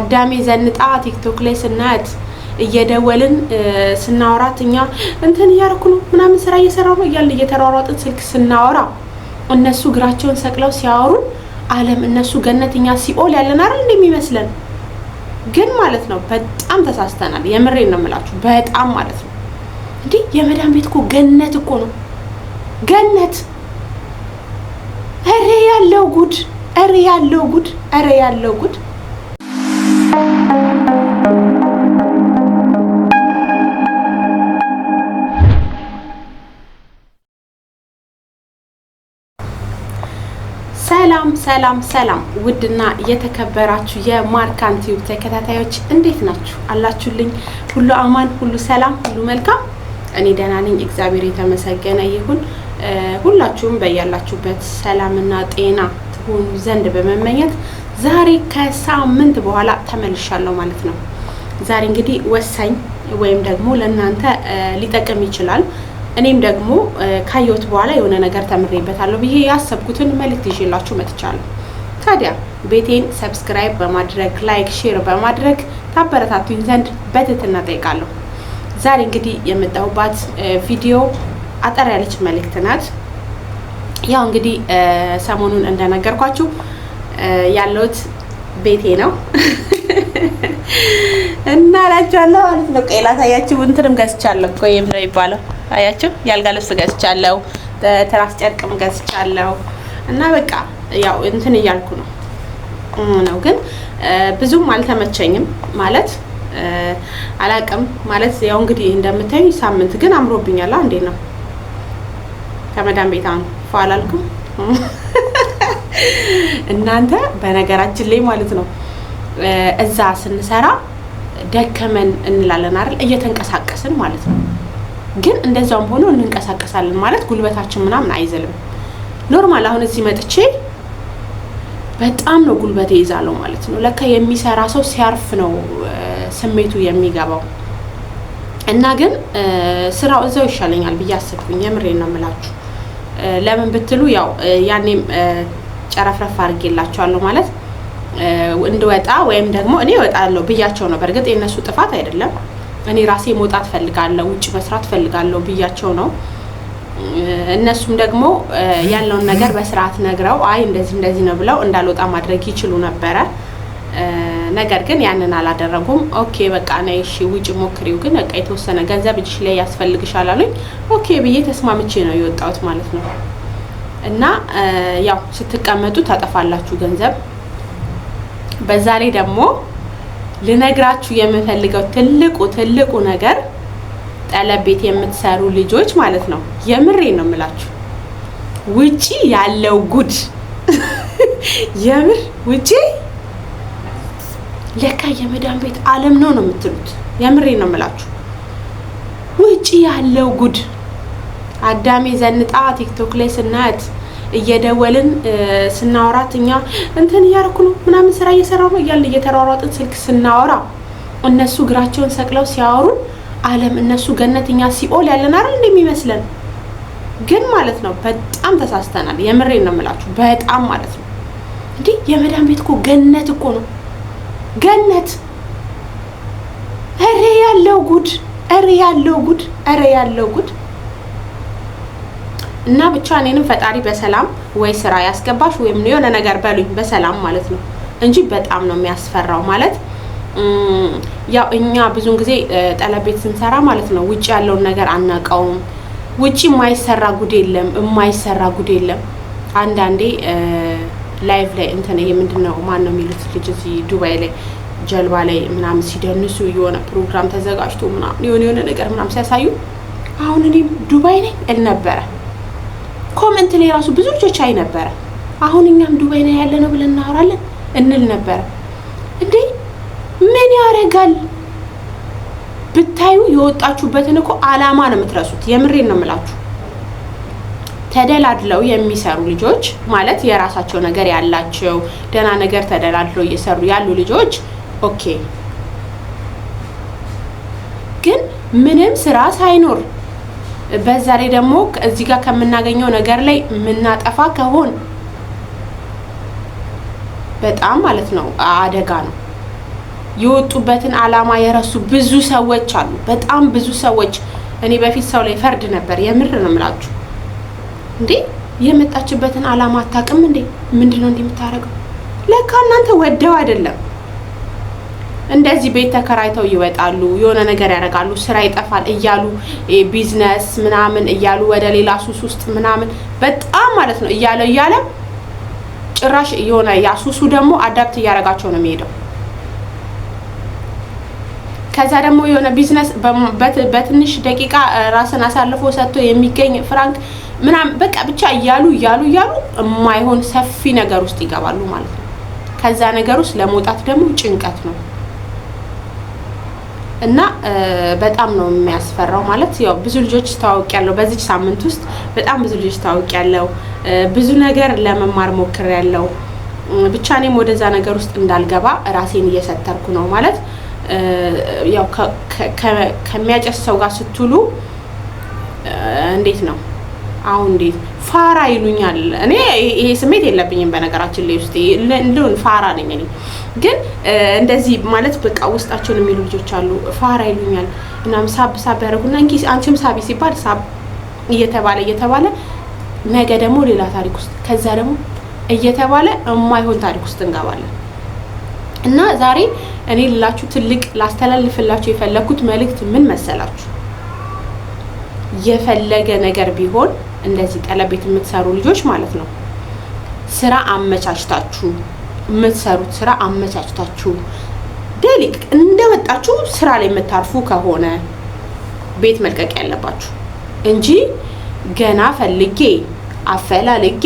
አዳሜ ዘንጣ ቲክቶክ ላይ ስናያት እየደወልን ስናወራትኛ እንትን እያረኩ ነው ምናምን ስራ እየሰራው ነው እያልን እየተሯሯጥን ስልክ ስናወራ እነሱ እግራቸውን ሰቅለው ሲያወሩን ዓለም እነሱ ገነትኛ ሲኦል ያለን አይደል እንደሚመስለን ግን ማለት ነው በጣም ተሳስተናል። የምሬን ነው የምላችሁ በጣም ማለት ነው። እንዴ የመዳም ቤት እኮ ገነት እኮ ነው ገነት። አረ ያለው ጉድ፣ አረ ያለው ጉድ፣ አረ ያለው ጉድ። ሰላም ሰላም ሰላም ውድና የተከበራችሁ የማርካን ቲዩብ ተከታታዮች እንዴት ናችሁ? አላችሁልኝ? ሁሉ አማን፣ ሁሉ ሰላም፣ ሁሉ መልካም። እኔ ደህና ነኝ፣ እግዚአብሔር የተመሰገነ ይሁን። ሁላችሁም በያላችሁበት ሰላምና ጤና ትሆኑ ዘንድ በመመኘት ዛሬ ከሳምንት በኋላ ተመልሻለሁ ማለት ነው። ዛሬ እንግዲህ ወሳኝ ወይም ደግሞ ለእናንተ ሊጠቅም ይችላል እኔም ደግሞ ካየሁት በኋላ የሆነ ነገር ተምሬበታለሁ ብዬ ያሰብኩትን መልእክት ይዤላችሁ መጥቻለሁ። ታዲያ ቤቴን ሰብስክራይብ በማድረግ ላይክ፣ ሼር በማድረግ ታበረታቱኝ ዘንድ በትህትና ጠይቃለሁ። ዛሬ እንግዲህ የመጣሁባት ቪዲዮ አጠር ያለች መልእክት ናት። ያው እንግዲህ ሰሞኑን እንደነገርኳችሁ ያለሁት ቤቴ ነው እና ላችኋለሁ ማለት ነው። ቆይ ላሳያችሁ። እንትንም ገዝቻለሁ። ቆይ ምንድነው የሚባለው አያችሁ? ያልጋ ልብስ ገዝቻለሁ፣ ትራስ ጨርቅም ገዝቻለሁ እና በቃ ያው እንትን እያልኩ ነው ግን ብዙም አልተመቸኝም ማለት አላቅም ማለት ያው እንግዲህ እንደምታዩ ሳምንት ግን አምሮብኛል። እንዴት ነው ከመዳም ቤት አሁን ፋላልኩም እናንተ በነገራችን ላይ ማለት ነው እዛ ስንሰራ ደከመን እንላለን አይደል? እየተንቀሳቀስን ማለት ነው። ግን እንደዛውም ሆኖ እንንቀሳቀሳለን ማለት ጉልበታችን ምናምን አይዘልም። ኖርማል አሁን እዚህ መጥቼ በጣም ነው ጉልበቴ ይዛለው ማለት ነው። ለካ የሚሰራ ሰው ሲያርፍ ነው ስሜቱ የሚገባው። እና ግን ስራው እዛው ይሻለኛል ብዬ አስብኩኝ። የምሬን ነው የምላችሁ። ለምን ብትሉ ያው ያኔም ጨረፍረፍ አድርጌላችኋለሁ ማለት እንድወጣ ወይም ደግሞ እኔ እወጣለሁ ብያቸው ነው። በእርግጥ የነሱ ጥፋት አይደለም። እኔ ራሴ መውጣት ፈልጋለሁ፣ ውጭ መስራት ፈልጋለሁ ብያቸው ነው። እነሱም ደግሞ ያለውን ነገር በስርዓት ነግረው አይ እንደዚህ ነው ብለው እንዳልወጣ ማድረግ ይችሉ ነበረ። ነገር ግን ያንን አላደረጉም። ኦኬ በቃ ነይ እሺ ውጭ ሞክሪው፣ ግን በቃ የተወሰነ ገንዘብ እጅሽ ላይ ያስፈልግሻል አሉኝ። ኦኬ ብዬ ተስማምቼ ነው የወጣሁት ማለት ነው። እና ያው ስትቀመጡ ታጠፋላችሁ ገንዘብ። በዛ ላይ ደግሞ ልነግራችሁ የምፈልገው ትልቁ ነገር ጠለብ ቤት የምትሰሩ ልጆች ማለት ነው የምሬን ነው የምላችሁ ውጪ ያለው ጉድ የምር ውጪ ለካ የመዳም ቤት ዓለም ነው የምትሉት። የምሬን ነው የምላችሁ ውጪ ያለው ጉድ። አዳሜ ዘንጣ ቲክቶክ ላይ ስናያት እየደወልን ስናወራትኛ እንትን እያረኩ ነው ምናምን ስራ እየሰራው ነው እያልን እየተሯሯጥን ስልክ ስናወራ እነሱ እግራቸውን ሰቅለው ሲያወሩን ዓለም እነሱ ገነትኛ ሲኦል ያለን አይደል እንደሚመስለን ግን ማለት ነው በጣም ተሳስተናል። የምሬን ነው የምላችሁ በጣም ማለት ነው። እንዴ የመዳም ቤት እኮ ገነት እኮ ነው ገነት። አረ ያለው ጉድ፣ አረ ያለው ጉድ፣ አረ ያለው ጉድ። እና ብቻ እኔንም ፈጣሪ በሰላም ወይ ስራ ያስገባሽ ወይም የሆነ ነገር በሉኝ በሰላም ማለት ነው እንጂ በጣም ነው የሚያስፈራው። ማለት ያው እኛ ብዙን ጊዜ ጠለብ ቤት ስንሰራ ማለት ነው ውጪ ያለውን ነገር አናውቀውም። ውጪ የማይሰራ ጉድ የለም። አንዳንዴ ላይቭ ላይ እንትን ይሄ ምንድነው ማን ነው የሚሉት ልጅ እዚህ ዱባይ ላይ ጀልባ ላይ ምናምን ሲደንሱ የሆነ ፕሮግራም ተዘጋጅቶ ምናምን የሆነ ነገር ምናምን ሲያሳዩ አሁን እኔ ዱባይ ነኝ እል ነበረ። ኮሜንት ላይ ራሱ ብዙ ልጆች አይ ነበረ አሁን እኛም ዱባይ ላይ ያለ ነው ብለን እናወራለን እንል ነበረ። እንዴ ምን ያረጋል ብታዩ የወጣችሁበትን እኮ አላማ ነው የምትረሱት። የምሬን ነው የምላችሁ። ተደላድለው የሚሰሩ ልጆች ማለት የራሳቸው ነገር ያላቸው ደህና ነገር ተደላድለው እየሰሩ ያሉ ልጆች ኦኬ። ግን ምንም ስራ ሳይኖር በዛ ላይ ደግሞ እዚህ ጋር ከምናገኘው ነገር ላይ ምናጠፋ ከሆነ በጣም ማለት ነው አደጋ ነው። የወጡበትን አላማ የረሱ ብዙ ሰዎች አሉ። በጣም ብዙ ሰዎች። እኔ በፊት ሰው ላይ ፈርድ ነበር። የምር ነው የምላችሁ። እንዴ የመጣችበትን አላማ አታውቅም እንዴ? ምንድነው እንዲህ የምታረገው? ለካ እናንተ ወደው አይደለም። እንደዚህ ቤት ተከራይተው ይወጣሉ፣ የሆነ ነገር ያደርጋሉ፣ ስራ ይጠፋል እያሉ ቢዝነስ ምናምን እያሉ ወደ ሌላ ሱስ ውስጥ ምናምን በጣም ማለት ነው እያለ ጭራሽ የሆነ ያ ሱሱ ደግሞ አዳፕት እያደረጋቸው ነው የሚሄደው። ከዛ ደግሞ የሆነ ቢዝነስ በትንሽ ደቂቃ ራስን አሳልፎ ሰጥቶ የሚገኝ ፍራንክ ምናምን በቃ ብቻ እያሉ የማይሆን ሰፊ ነገር ውስጥ ይገባሉ ማለት ነው። ከዛ ነገር ውስጥ ለመውጣት ደግሞ ጭንቀት ነው እና በጣም ነው የሚያስፈራው። ማለት ያው ብዙ ልጆች ታውቂያለሁ፣ በዚህ ሳምንት ውስጥ በጣም ብዙ ልጆች ታውቂያለሁ። ብዙ ነገር ለመማር ሞክሬያለሁ። ብቻ እኔም ወደዛ ነገር ውስጥ እንዳልገባ ራሴን እየሰተርኩ ነው። ማለት ያው ከሚያጨስ ሰው ጋር ስትውሉ እንዴት ነው አሁን እንዴት ፋራ ይሉኛል። እኔ ይሄ ስሜት የለብኝም በነገራችን ላይ ውስጥ እንደውን ፋራ ነኝ እኔ። ግን እንደዚህ ማለት በቃ ውስጣቸውን የሚሉ ልጆች አሉ። ፋራ ይሉኛል እናም ሳብ ያደርጉና እንኪ አንቺም ሳቢ ሲባል ሳብ እየተባለ ነገ ደግሞ ሌላ ታሪክ ውስጥ ከዛ ደግሞ እየተባለ የማይሆን ታሪክ ውስጥ እንገባለን። እና ዛሬ እኔ ልላችሁ ትልቅ ላስተላልፍላችሁ የፈለኩት መልእክት ምን መሰላችሁ? የፈለገ ነገር ቢሆን እንደዚህ ቀለቤት የምትሰሩ ልጆች ማለት ነው ስራ አመቻችታችሁ የምትሰሩት ስራ አመቻችታችሁ ዴሊክ እንደወጣችሁ ስራ ላይ የምታርፉ ከሆነ ቤት መልቀቅ ያለባችሁ እንጂ ገና ፈልጌ አፈላልጌ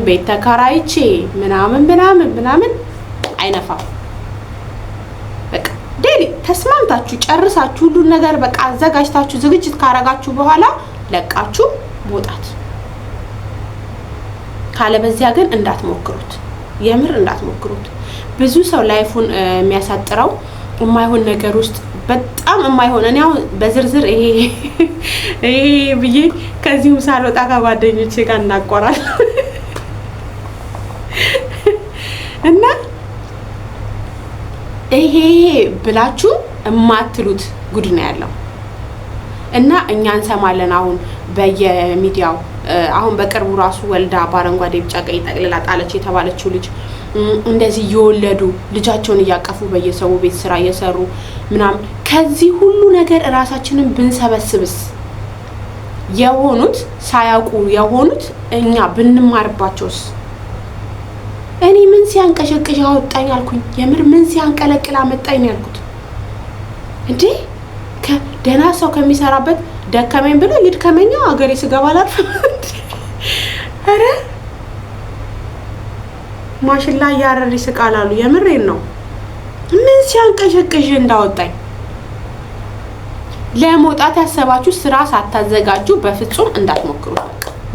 ቤት ተከራይቼ ምናምን አይነፋም። በቃ ዴሊ ተስማምታችሁ ጨርሳችሁ ሁሉ ነገር በቃ አዘጋጅታችሁ ዝግጅት ካረጋችሁ በኋላ ለቃችሁ መውጣት። ካለበዚያ ግን እንዳትሞክሩት፣ የምር እንዳትሞክሩት። ብዙ ሰው ላይፉን የሚያሳጥረው የማይሆን ነገር ውስጥ በጣም የማይሆን እኔ አሁን በዝርዝር ይሄ ብዬ ከዚሁ ሳልወጣ ከጓደኞቼ ጋር እናቆራል እና ይሄ ብላችሁ የማትሉት ጉድ ነው ያለው። እና እኛ እንሰማለን አሁን በየሚዲያው አሁን በቅርቡ ራሱ ወልዳ በአረንጓዴ ቢጫ ቀይ ጠቅልላ ጣለች የተባለችው ልጅ እንደዚህ እየወለዱ ልጃቸውን እያቀፉ በየሰው ቤት ስራ እየሰሩ ምናምን። ከዚህ ሁሉ ነገር ራሳችንን ብንሰበስብስ የሆኑት ሳያውቁ የሆኑት እኛ ብንማርባቸውስ? እኔ ምን ሲያንቀሸቅሽ አወጣኝ አልኩኝ። የምር ምን ሲያንቀለቅል አመጣኝ ያልኩት እንዴ ከደህና ሰው ከሚሰራበት ደከመኝ ብሎ ይድከመኛ ሀገሬ ስገባ አላልፍ። አረ ማሽላ ያረሪ ስቃላሉ። የምሬን ነው። ምን ሲያንቀሸቅሽ እንዳወጣኝ። ለመውጣት ያሰባችሁ ስራ ሳታዘጋጁ በፍጹም እንዳትሞክሩ።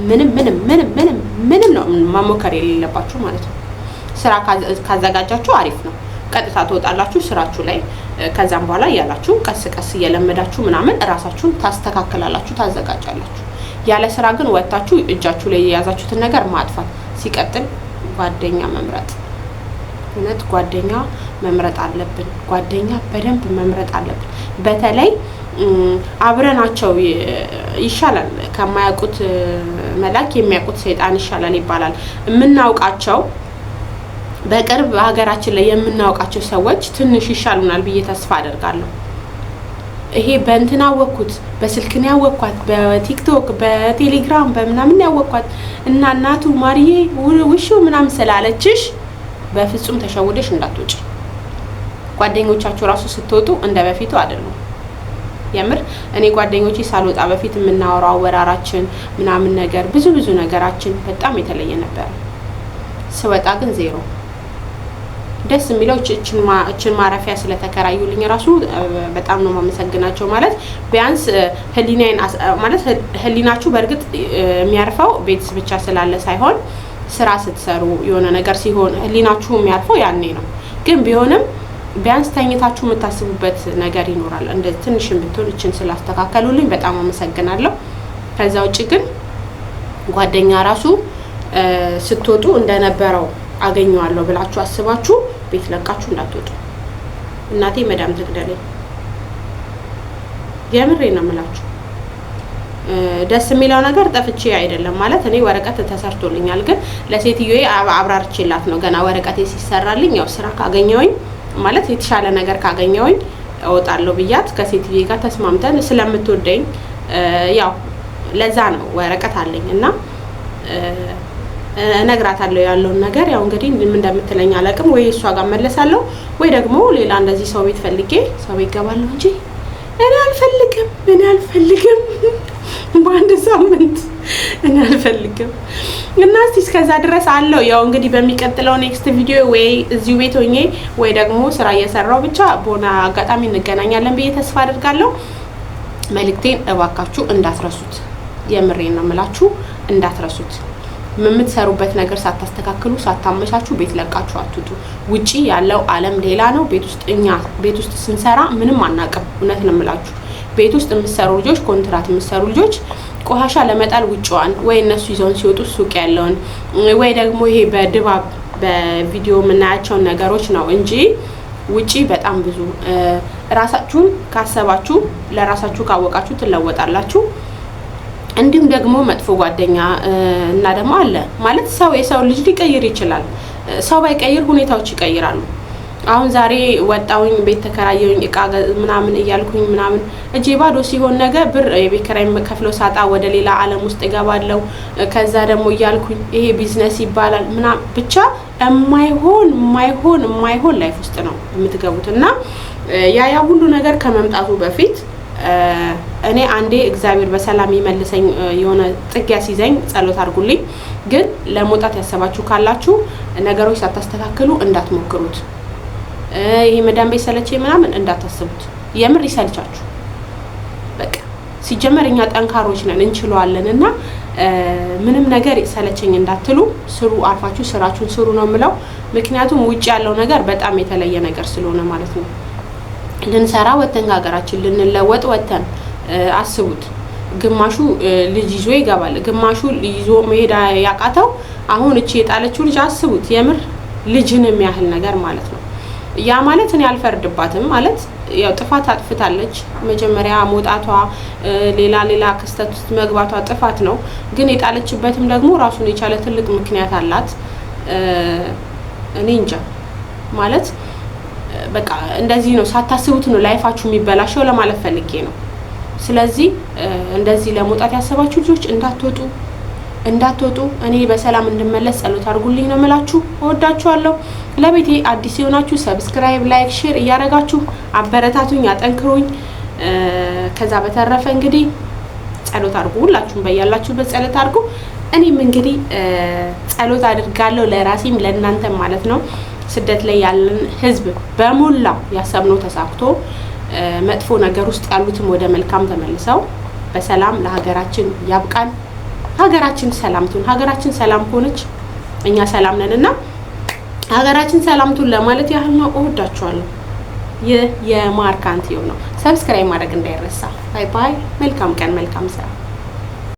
ምንም ነው መሞከር የሌለባችሁ ማለት ነው። ስራ ካዘጋጃችሁ አሪፍ ነው። ቀጥታ ትወጣላችሁ ስራችሁ ላይ። ከዛም በኋላ ያላችሁ ቀስ እየለመዳችሁ ምናምን ራሳችሁን ታስተካክላላችሁ፣ ታዘጋጃላችሁ። ያለ ስራ ግን ወጣችሁ እጃችሁ ላይ የያዛችሁትን ነገር ማጥፋት። ሲቀጥል ጓደኛ መምረጥ፣ እውነት ጓደኛ መምረጥ አለብን። ጓደኛ በደንብ መምረጥ አለብን። በተለይ አብረናቸው ይሻላል ከማያውቁት መልአክ የሚያውቁት ሰይጣን ይሻላል ይባላል። የምናውቃቸው በቅርብ ሀገራችን ላይ የምናውቃቸው ሰዎች ትንሽ ይሻሉናል ብዬ ተስፋ አደርጋለሁ። ይሄ በእንትና ያወቅኩት በስልክን ያወቅኳት በቲክቶክ በቴሌግራም በምናምን ያወቅኳት እና እናቱ ማርዬ ውሹ ምናምን ስላለችሽ በፍጹም ተሸውደሽ እንዳትወጪ። ጓደኞቻችሁ ራሱ ስትወጡ እንደ በፊቱ አይደሉም። የምር እኔ ጓደኞቼ ሳልወጣ በፊት የምናወራው አወራራችን ምናምን ነገር ብዙ ነገራችን በጣም የተለየ ነበር። ስወጣ ግን ዜሮ። ደስ የሚለው እችን ማረፊያ ስለተከራዩልኝ ራሱ በጣም ነው ማመሰግናቸው። ማለት ቢያንስ ህሊናዬን ማለት ህሊናችሁ በእርግጥ የሚያርፈው ቤት ብቻ ስላለ ሳይሆን ስራ ስትሰሩ የሆነ ነገር ሲሆን ህሊናችሁ የሚያርፈው ያኔ ነው። ግን ቢሆንም ቢያንስ ተኝታችሁ የምታስቡበት ነገር ይኖራል። እንደ ትንሽም ብትሆን እችን ስላስተካከሉልኝ በጣም አመሰግናለሁ። ከዛ ውጪ ግን ጓደኛ ራሱ ስትወጡ እንደነበረው አገኘዋለሁ ብላችሁ አስባችሁ ቤት ለቃችሁ እንዳትወጡ። እናቴ መዳም ትግደለኝ። የምሬ ነው የምላችሁ። ደስ የሚለው ነገር ጠፍቼ አይደለም ማለት እኔ ወረቀት ተሰርቶልኛል፣ ግን ለሴትዮዬ አብራርቼላት ነው ገና ወረቀቴ ሲሰራልኝ ያው ስራ ካገኘውኝ ማለት የተሻለ ነገር ካገኘውኝ እወጣለሁ ብያት ከሴትዮዬ ጋር ተስማምተን ስለምትወደኝ ያው ለዛ ነው ወረቀት አለኝ እና እነግራታለሁ ያለውን ነገር። ያው እንግዲህ ምን እንደምትለኝ አላውቅም። ወይ እሷ ጋር መለሳለሁ ወይ ደግሞ ሌላ እንደዚህ ሰው ቤት ፈልጌ ሰው ቤት ገባለሁ እንጂ እኔ አልፈልግም በአንድ ሳምንት እኔ አልፈልግም። እና እስከዛ ድረስ አለው። ያው እንግዲህ በሚቀጥለው ኔክስት ቪዲዮ ወይ እዚሁ ቤት ሆኜ ወይ ደግሞ ስራ እየሰራው ብቻ በሆነ አጋጣሚ እንገናኛለን ብዬ ተስፋ አድርጋለሁ። መልእክቴን እባካችሁ እንዳትረሱት፣ የምሬን ነው የምላችሁ እንዳትረሱት። የምትሰሩበት ነገር ሳታስተካክሉ ሳታመቻቹ ቤት ለቃችሁ አትውጡ። ውጪ ያለው ዓለም ሌላ ነው። ቤት ውስጥ ስንሰራ ምንም አናቅም። እውነት ነው የምላችሁ። ቤት ውስጥ የምትሰሩ ልጆች፣ ኮንትራት የምትሰሩ ልጆች ቆሻሻ ለመጣል ውጪዋን ወይ እነሱ ይዘውን ሲወጡ ሱቅ ያለውን ወይ ደግሞ ይሄ በድባብ በቪዲዮ የምናያቸውን ነገሮች ነው እንጂ ውጪ በጣም ብዙ ራሳችሁን ካሰባችሁ ለራሳችሁ ካወቃችሁ ትለወጣላችሁ። እንዲሁም ደግሞ መጥፎ ጓደኛ እና ደግሞ አለ ማለት ሰው የሰው ልጅ ሊቀይር ይችላል። ሰው ባይቀይር ሁኔታዎች ይቀይራሉ። አሁን ዛሬ ወጣውኝ ቤት ተከራየውኝ እቃ ምናምን እያልኩኝ ምናምን እጄ ባዶ ሲሆን ነገ ብር የቤት ኪራይ ከፍለው ሳጣ ወደ ሌላ ዓለም ውስጥ እገባለሁ። ከዛ ደግሞ እያልኩኝ ይሄ ቢዝነስ ይባላል ምናምን ብቻ የማይሆን ላይፍ ውስጥ ነው የምትገቡት እና ያ ሁሉ ነገር ከመምጣቱ በፊት እኔ አንዴ እግዚአብሔር በሰላም ይመልሰኝ የሆነ ጥግ ያስይዘኝ ጸሎት አድርጉልኝ። ግን ለመውጣት ያሰባችሁ ካላችሁ ነገሮች ሳታስተካክሉ እንዳትሞክሩት። ይሄ መዳም ቤት ሰለቼ ምናምን እንዳታስቡት። የምር ይሰልቻችሁ። በቃ ሲጀመር እኛ ጠንካሮች ነን እንችለዋለን እና ምንም ነገር ሰለቸኝ እንዳትሉ ስሩ፣ አርፋችሁ ስራችሁን ስሩ ነው የምለው። ምክንያቱም ውጭ ያለው ነገር በጣም የተለየ ነገር ስለሆነ ማለት ነው። ልንሰራ ወተን ሀገራችን ልንለወጥ ወተን አስቡት። ግማሹ ልጅ ይዞ ይገባል፣ ግማሹ ይዞ መሄድ ያቃተው አሁን እቺ የጣለችው ልጅ አስቡት። የምር ልጅን የሚያህል ነገር ማለት ነው። ያ ማለት እኔ አልፈርድባትም ማለት ያው ጥፋት አጥፍታለች። መጀመሪያ መውጣቷ ሌላ ክስተት ውስጥ መግባቷ ጥፋት ነው። ግን የጣለችበትም ደግሞ ራሱን የቻለ ትልቅ ምክንያት አላት። እኔ እንጃ ማለት በቃ እንደዚህ ነው። ሳታስቡት ነው ላይፋችሁ የሚበላሸው ለማለት ፈልጌ ነው። ስለዚህ እንደዚህ ለመውጣት ያሰባችሁ ልጆች እንዳትወጡ። እኔ በሰላም እንድመለስ ጸሎት አድርጉልኝ ነው የምላችሁ። እወዳችኋለሁ። ለቤቴ አዲስ የሆናችሁ ሰብስክራይብ፣ ላይክ፣ ሼር እያደረጋችሁ አበረታቱኝ፣ አጠንክሩኝ። ከዛ በተረፈ እንግዲህ ጸሎት አድርጉ። ሁላችሁም በያላችሁበት ጸሎት አድርጉ። እኔም እንግዲህ ጸሎት አድርጋለሁ ለራሴም ለእናንተም ማለት ነው። ስደት ላይ ያለን ህዝብ በሞላ ያሰብነው ተሳክቶ መጥፎ ነገር ውስጥ ያሉትም ወደ መልካም ተመልሰው በሰላም ለሀገራችን ያብቃን። ሀገራችን ሰላም ትሁን። ሀገራችን ሰላም ከሆነች እኛ ሰላም ነንና ሀገራችን ሰላም ትሁን ለማለት ያህል ነው። እወዳችኋለሁ። ይህ የማርካንቲዮ ነው። ሰብስክራይብ ማድረግ እንዳይረሳ። ባይ ባይ። መልካም ቀን፣ መልካም ስራ።